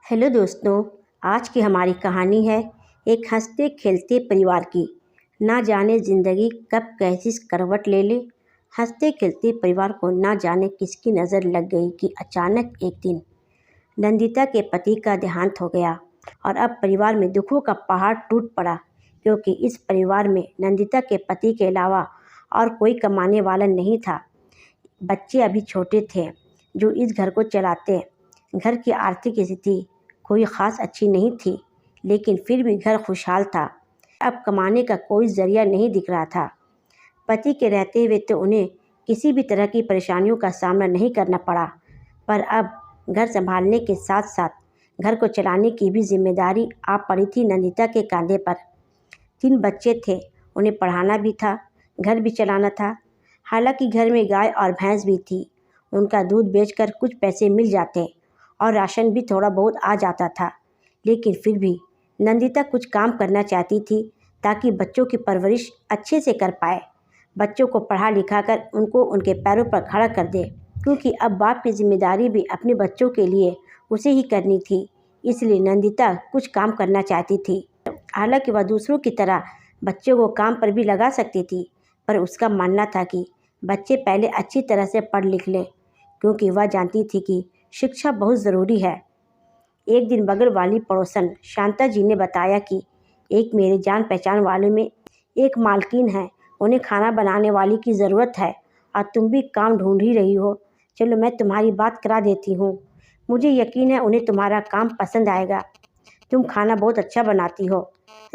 Hello दोस्तों। आज की हमारी कहानी है एक हंसते खेलते परिवार की। ना जाने ज़िंदगी कब कैसी करवट ले ले। हंसते खेलते परिवार को ना जाने किसकी नज़र लग गई कि अचानक एक दिन नंदिता के पति का देहांत हो गया और अब परिवार में दुखों का पहाड़ टूट पड़ा, क्योंकि इस परिवार में नंदिता के पति के अलावा और कोई कमाने वाला नहीं था। बच्चे अभी छोटे थे जो इस घर को चलाते। घर की आर्थिक स्थिति कोई ख़ास अच्छी नहीं थी, लेकिन फिर भी घर खुशहाल था। अब कमाने का कोई ज़रिया नहीं दिख रहा था। पति के रहते हुए तो उन्हें किसी भी तरह की परेशानियों का सामना नहीं करना पड़ा, पर अब घर संभालने के साथ साथ घर को चलाने की भी जिम्मेदारी आ पड़ी थी नंदिता के कंधे पर। 3 बच्चे थे, उन्हें पढ़ाना भी था, घर भी चलाना था। हालांकि घर में गाय और भैंस भी थी, उनका दूध बेचकर कुछ पैसे मिल जाते और राशन भी थोड़ा बहुत आ जाता था। लेकिन फिर भी नंदिता कुछ काम करना चाहती थी ताकि बच्चों की परवरिश अच्छे से कर पाए, बच्चों को पढ़ा लिखा कर उनको उनके पैरों पर खड़ा कर दे, क्योंकि अब बाप की जिम्मेदारी भी अपने बच्चों के लिए उसे ही करनी थी। इसलिए नंदिता कुछ काम करना चाहती थी। हालांकि वह दूसरों की तरह बच्चों को काम पर भी लगा सकती थी, पर उसका मानना था कि बच्चे पहले अच्छी तरह से पढ़ लिख लें, क्योंकि वह जानती थी कि शिक्षा बहुत ज़रूरी है। एक दिन बगल वाली पड़ोसन शांता जी ने बताया कि एक मेरे जान पहचान वाले में एक मालकिन है, उन्हें खाना बनाने वाली की ज़रूरत है और तुम भी काम ढूंढ ही रही हो। चलो मैं तुम्हारी बात करा देती हूँ, मुझे यकीन है उन्हें तुम्हारा काम पसंद आएगा। तुम खाना बहुत अच्छा बनाती हो।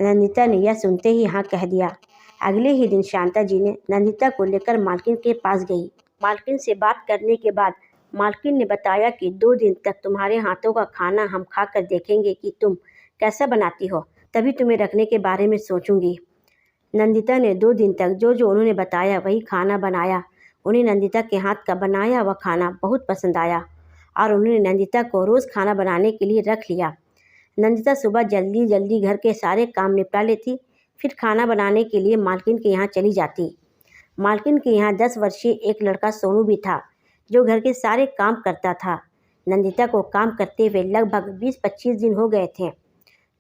नंदिता ने यह सुनते ही हाँ कह दिया। अगले ही दिन शांता जी ने नंदिता को लेकर मालकिन के पास गई। मालकिन से बात करने के बाद मालकिन ने बताया कि 2 दिन तक तुम्हारे हाथों का खाना हम खाकर देखेंगे कि तुम कैसा बनाती हो, तभी तुम्हें रखने के बारे में सोचूंगी। नंदिता ने 2 दिन तक जो जो उन्होंने बताया वही खाना बनाया। उन्हें नंदिता के हाथ का बनाया हुआ खाना बहुत पसंद आया और उन्होंने नंदिता को रोज़ खाना बनाने के लिए रख लिया। नंदिता सुबह जल्दी जल्दी घर के सारे काम निपटा लेती, फिर खाना बनाने के लिए मालकिन के यहाँ चली जाती। मालकिन के यहाँ 10 वर्षीय एक लड़का सोनू भी था, जो घर के सारे काम करता था। नंदिता को काम करते हुए लगभग 20-25 दिन हो गए थे।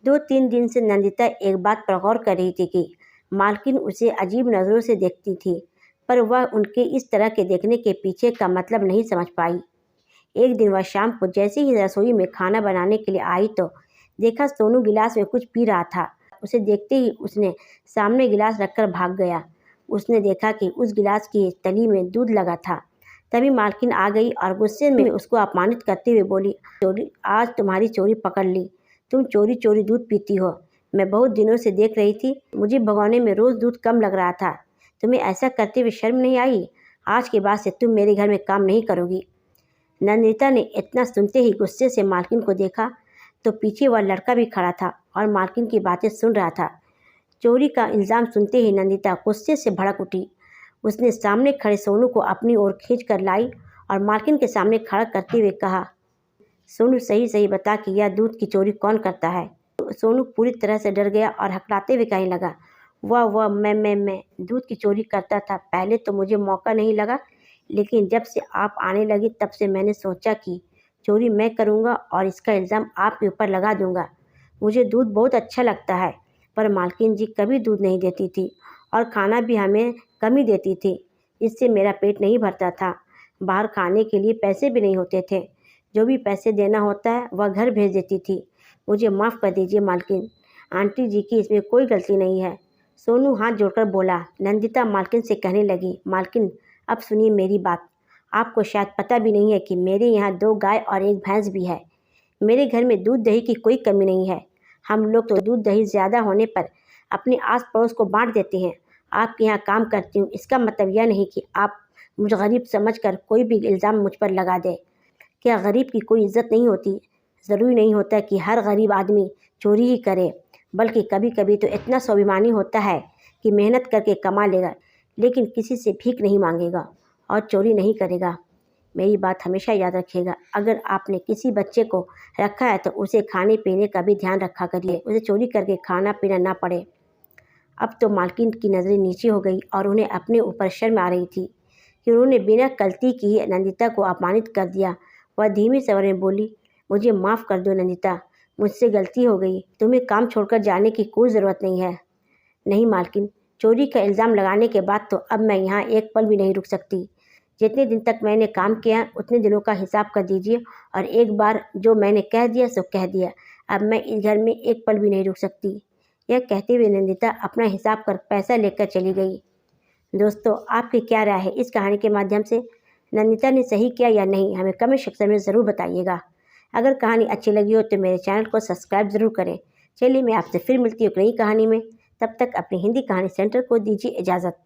2-3 दिन से नंदिता एक बात पर गौर कर रही थी कि मालकिन उसे अजीब नज़रों से देखती थी, पर वह उनके इस तरह के देखने के पीछे का मतलब नहीं समझ पाई। एक दिन वह शाम को जैसे ही रसोई में खाना बनाने के लिए आई तो देखा सोनू गिलास में कुछ पी रहा था। उसे देखते ही उसने सामने गिलास रखकर भाग गया। उसने देखा कि उस गिलास की तली में दूध लगा था। तभी मालकिन आ गई और गुस्से में उसको अपमानित करते हुए बोली, चोरी, आज तुम्हारी चोरी पकड़ ली। तुम चोरी चोरी दूध पीती हो। मैं बहुत दिनों से देख रही थी, मुझे भगोने में रोज़ दूध कम लग रहा था। तुम्हें ऐसा करते हुए शर्म नहीं आई? आज के बाद से तुम मेरे घर में काम नहीं करोगी। नंदिता ने इतना सुनते ही गुस्से से मालकिन को देखा तो पीछे वह लड़का भी खड़ा था और मालकिन की बातें सुन रहा था। चोरी का इल्ज़ाम सुनते ही नंदिता गुस्से से भड़क उठी। उसने सामने खड़े सोनू को अपनी ओर खींच कर लाई और मालकिन के सामने खड़ा करते हुए कहा, सोनू सही सही बता कि यह दूध की चोरी कौन करता है। सोनू पूरी तरह से डर गया और हकलाते हुए कहने लगा, वह मैं दूध की चोरी करता था। पहले तो मुझे मौका नहीं लगा, लेकिन जब से आप आने लगी तब से मैंने सोचा कि चोरी मैं करूँगा और इसका इल्ज़ाम आपके ऊपर लगा दूँगा। मुझे दूध बहुत अच्छा लगता है, पर मालकिन जी कभी दूध नहीं देती थी और खाना भी हमें कम ही देती थी। इससे मेरा पेट नहीं भरता था। बाहर खाने के लिए पैसे भी नहीं होते थे। जो भी पैसे देना होता है वह घर भेज देती थी। मुझे माफ़ कर दीजिए मालकिन, आंटी जी की इसमें कोई गलती नहीं है। सोनू हाथ जोड़कर बोला। नंदिता मालकिन से कहने लगी, मालकिन अब सुनिए मेरी बात। आपको शायद पता भी नहीं है कि मेरे यहाँ 2 गाय और 1 भैंस भी है। मेरे घर में दूध दही की कोई कमी नहीं है। हम लोग तो दूध दही ज़्यादा होने पर अपने आस पड़ोस को बांट देते हैं। आपके यहाँ काम करती हूँ, इसका मतलब यह नहीं कि आप मुझे गरीब समझकर कोई भी इल्ज़ाम मुझ पर लगा दे। क्या गरीब की कोई इज्जत नहीं होती? ज़रूरी नहीं होता कि हर गरीब आदमी चोरी ही करे, बल्कि कभी कभी तो इतना स्वाभिमानी होता है कि मेहनत करके कमा लेगा, लेकिन किसी से भीख नहीं मांगेगा और चोरी नहीं करेगा। मेरी बात हमेशा याद रखिएगा। अगर आपने किसी बच्चे को रखा है तो उसे खाने पीने का भी ध्यान रखा करिए, उसे चोरी करके खाना पीना ना पड़े। अब तो मालकिन की नज़रें नीचे हो गई और उन्हें अपने ऊपर शर्म आ रही थी कि उन्होंने बिना गलती किए नंदिता को अपमानित कर दिया। वह धीमे स्वर में बोली, मुझे माफ़ कर दो नंदिता, मुझसे गलती हो गई। तुम्हें काम छोड़कर जाने की कोई ज़रूरत नहीं है। नहीं मालकिन, चोरी का इल्ज़ाम लगाने के बाद तो अब मैं यहाँ एक पल भी नहीं रुक सकती। जितने दिन तक मैंने काम किया उतने दिनों का हिसाब कर दीजिए, और एक बार जो मैंने कह दिया सो कह दिया। अब मैं इस घर में एक पल भी नहीं रुक सकती। यह कहते हुए नंदिता अपना हिसाब कर पैसा लेकर चली गई। दोस्तों, आपकी क्या राय है इस कहानी के माध्यम से? नंदिता ने सही किया या नहीं, हमें कमेंट सेक्शन में ज़रूर बताइएगा। अगर कहानी अच्छी लगी हो तो मेरे चैनल को सब्सक्राइब ज़रूर करें। चलिए, मैं आपसे फिर मिलती हूँ एक नई कहानी में। तब तक अपनी हिंदी कहानी सेंटर को दीजिए इजाज़त।